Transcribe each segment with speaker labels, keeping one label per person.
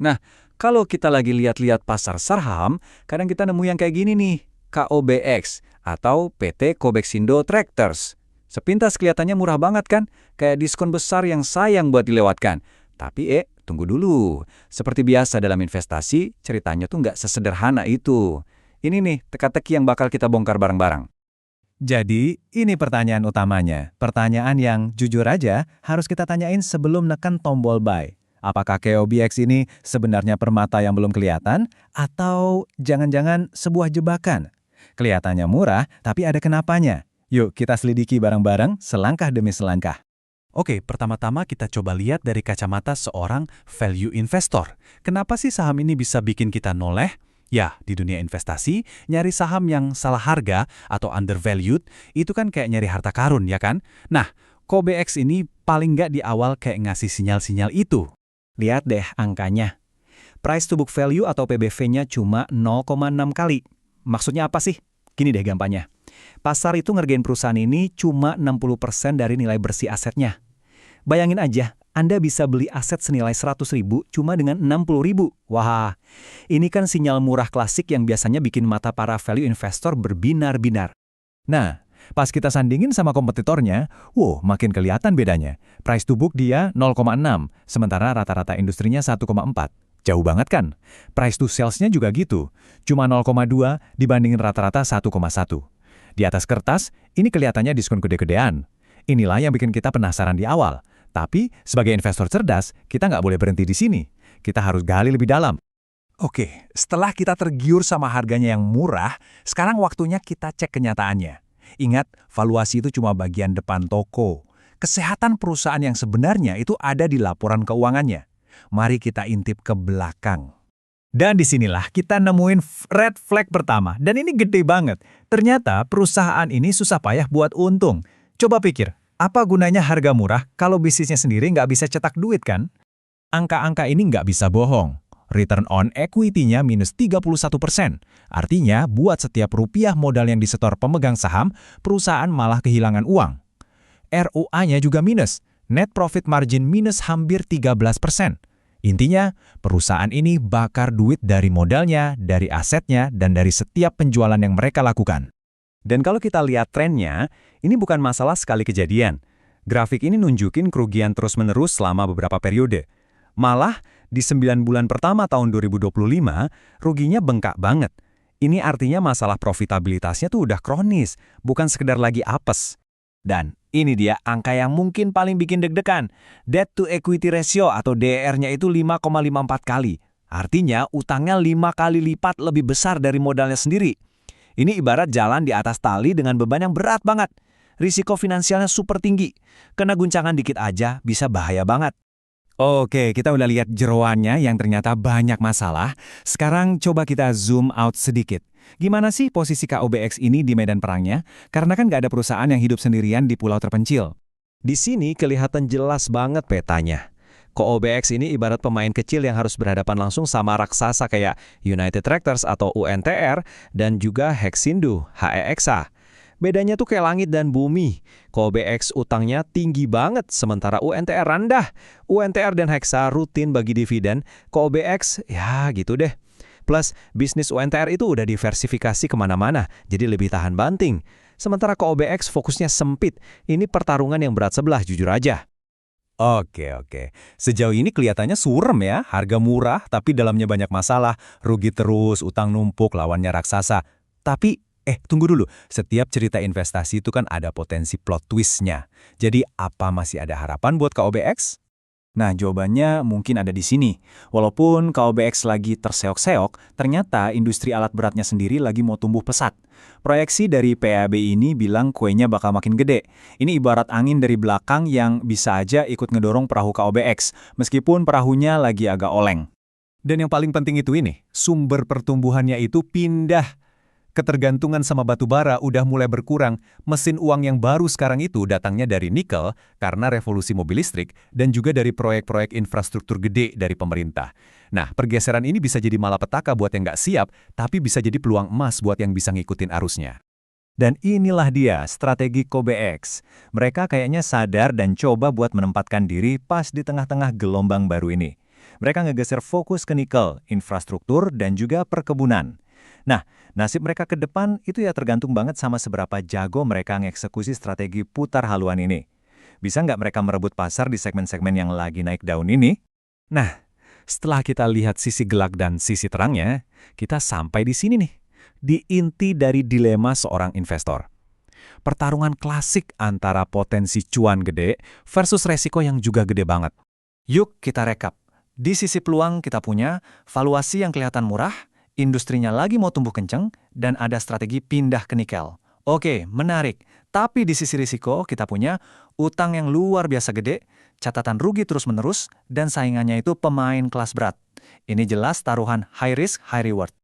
Speaker 1: Nah, kalau kita lagi lihat-lihat pasar saham, kadang kita nemu yang kayak gini nih, KOBX atau PT Kobexindo Tractors. Sepintas kelihatannya murah banget kan? Kayak diskon besar yang sayang buat dilewatkan. Tapi tunggu dulu. Seperti biasa dalam investasi, ceritanya tuh nggak sesederhana itu. Ini nih, teka-teki yang bakal kita bongkar bareng-bareng.
Speaker 2: Jadi, ini pertanyaan utamanya. Pertanyaan yang jujur aja harus kita tanyain sebelum neken tombol buy. Apakah KOBX ini sebenarnya permata yang belum kelihatan? Atau jangan-jangan sebuah jebakan? Kelihatannya murah, tapi ada kenapanya. Yuk kita selidiki bareng-bareng selangkah demi selangkah.
Speaker 3: Oke, pertama-tama kita coba lihat dari kacamata seorang value investor. Kenapa sih saham ini bisa bikin kita noleh? Ya, di dunia investasi, nyari saham yang salah harga atau undervalued itu kan kayak nyari harta karun, ya kan? Nah, KOBX ini paling nggak di awal kayak ngasih sinyal-sinyal itu.
Speaker 2: Lihat deh angkanya. Price to book value atau PBV-nya cuma 0,6 kali. Maksudnya apa sih? Gini deh gampangnya. Pasar itu ngergain perusahaan ini cuma 60% dari nilai bersih asetnya. Bayangin aja, Anda bisa beli aset senilai 100.000 cuma dengan 60.000. Wah, ini kan sinyal murah klasik yang biasanya bikin mata para value investor berbinar-binar. Nah, pas kita sandingin sama kompetitornya, makin kelihatan bedanya. Price to book dia 0,6, sementara rata-rata industrinya 1,4. Jauh banget kan? Price to sales-nya juga gitu, cuma 0,2 dibandingin rata-rata 1,1. Di atas kertas, ini kelihatannya diskon gede-gedean. Inilah yang bikin kita penasaran di awal. Tapi, sebagai investor cerdas, kita nggak boleh berhenti di sini. Kita harus gali lebih dalam.
Speaker 4: Oke, setelah kita tergiur sama harganya yang murah, sekarang waktunya kita cek kenyataannya. Ingat, valuasi itu cuma bagian depan toko. Kesehatan perusahaan yang sebenarnya itu ada di laporan keuangannya. Mari kita intip ke belakang.
Speaker 2: Dan disinilah kita nemuin red flag pertama. Dan ini gede banget. Ternyata perusahaan ini susah payah buat untung. Coba pikir, apa gunanya harga murah kalau bisnisnya sendiri nggak bisa cetak duit kan? Angka-angka ini nggak bisa bohong. Return on equity-nya minus 31%. Artinya, buat setiap rupiah modal yang disetor pemegang saham, perusahaan malah kehilangan uang. ROA-nya juga minus. Net profit margin minus hampir 13%. Intinya, perusahaan ini bakar duit dari modalnya, dari asetnya, dan dari setiap penjualan yang mereka lakukan.
Speaker 1: Dan kalau kita lihat trennya, ini bukan masalah sekali kejadian. Grafik ini nunjukin kerugian terus-menerus selama beberapa periode. Malah, di 9 bulan pertama tahun 2025, ruginya bengkak banget. Ini artinya masalah profitabilitasnya tuh udah kronis, bukan sekedar lagi apes. Dan ini dia angka yang mungkin paling bikin deg-degan. Debt to equity ratio atau DER-nya itu 5,54 kali. Artinya utangnya 5 kali lipat lebih besar dari modalnya sendiri. Ini ibarat jalan di atas tali dengan beban yang berat banget. Risiko finansialnya super tinggi. Kena guncangan dikit aja bisa bahaya banget.
Speaker 2: Oke, kita udah lihat jeroannya yang ternyata banyak masalah. Sekarang coba kita zoom out sedikit. Gimana sih posisi KOBX ini di medan perangnya? Karena kan nggak ada perusahaan yang hidup sendirian di pulau terpencil.
Speaker 1: Di sini kelihatan jelas banget petanya. KOBX ini ibarat pemain kecil yang harus berhadapan langsung sama raksasa kayak United Tractors atau UNTR dan juga Hexindo, HEXA. Bedanya tuh kayak langit dan bumi. KOBX utangnya tinggi banget, sementara UNTR rendah. UNTR dan Hexa rutin bagi dividen, KOBX ya gitu deh. Plus, bisnis UNTR itu udah diversifikasi kemana-mana, jadi lebih tahan banting. Sementara KOBX fokusnya sempit, ini pertarungan yang berat sebelah jujur aja.
Speaker 2: Oke. Sejauh ini kelihatannya surem ya, harga murah tapi dalamnya banyak masalah, rugi terus, utang numpuk, lawannya raksasa. Tapi, tunggu dulu, setiap cerita investasi itu kan ada potensi plot twist-nya. Jadi, apa masih ada harapan buat KOBX?
Speaker 5: Nah, jawabannya mungkin ada di sini. Walaupun KOBX lagi terseok-seok, ternyata industri alat beratnya sendiri lagi mau tumbuh pesat. Proyeksi dari PAB ini bilang kuenya bakal makin gede. Ini ibarat angin dari belakang yang bisa aja ikut ngedorong perahu KOBX, meskipun perahunya lagi agak oleng.
Speaker 2: Dan yang paling penting itu ini, sumber pertumbuhannya itu pindah. Ketergantungan sama batu bara udah mulai berkurang. Mesin uang yang baru sekarang itu datangnya dari nikel karena revolusi mobil listrik dan juga dari proyek-proyek infrastruktur gede dari pemerintah. Nah, pergeseran ini bisa jadi malapetaka buat yang nggak siap, tapi bisa jadi peluang emas buat yang bisa ngikutin arusnya.
Speaker 5: Dan inilah dia strategi KOBX. Mereka kayaknya sadar dan coba buat menempatkan diri pas di tengah-tengah gelombang baru ini.
Speaker 2: Mereka ngegeser fokus ke nikel, infrastruktur, dan juga perkebunan. Nah, nasib mereka ke depan itu ya tergantung banget sama seberapa jago mereka ngeksekusi strategi putar haluan ini. Bisa nggak mereka merebut pasar di segmen-segmen yang lagi naik daun ini?
Speaker 1: Nah, setelah kita lihat sisi gelap dan sisi terangnya, kita sampai di sini nih, di inti dari dilema seorang investor. Pertarungan klasik antara potensi cuan gede versus resiko yang juga gede banget.
Speaker 2: Yuk kita rekap. Di sisi peluang kita punya valuasi yang kelihatan murah, industrinya lagi mau tumbuh kenceng, dan ada strategi pindah ke nikel. Oke, menarik. Tapi di sisi risiko kita punya utang yang luar biasa gede, catatan rugi terus-menerus, dan saingannya itu pemain kelas berat. Ini jelas taruhan high risk, high reward.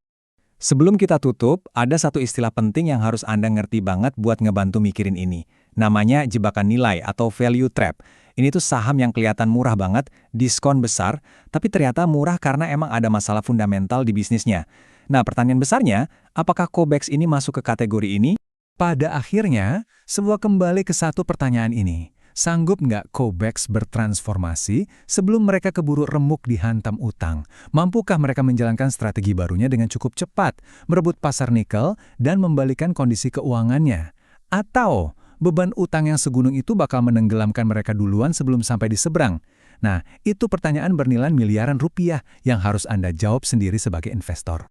Speaker 1: Sebelum kita tutup, ada satu istilah penting yang harus Anda ngerti banget buat ngebantu mikirin ini. Namanya jebakan nilai atau value trap. Ini tuh saham yang kelihatan murah banget, diskon besar, tapi ternyata murah karena emang ada masalah fundamental di bisnisnya. Nah, pertanyaan besarnya, apakah Kobex ini masuk ke kategori ini? Pada akhirnya, semua kembali ke satu pertanyaan ini. Sanggup nggak Kobex bertransformasi sebelum mereka keburu remuk dihantam utang? Mampukah mereka menjalankan strategi barunya dengan cukup cepat, merebut pasar nikel, dan membalikan kondisi keuangannya? Atau beban utang yang segunung itu bakal menenggelamkan mereka duluan sebelum sampai di seberang? Nah, itu pertanyaan bernilai miliaran rupiah yang harus Anda jawab sendiri sebagai investor.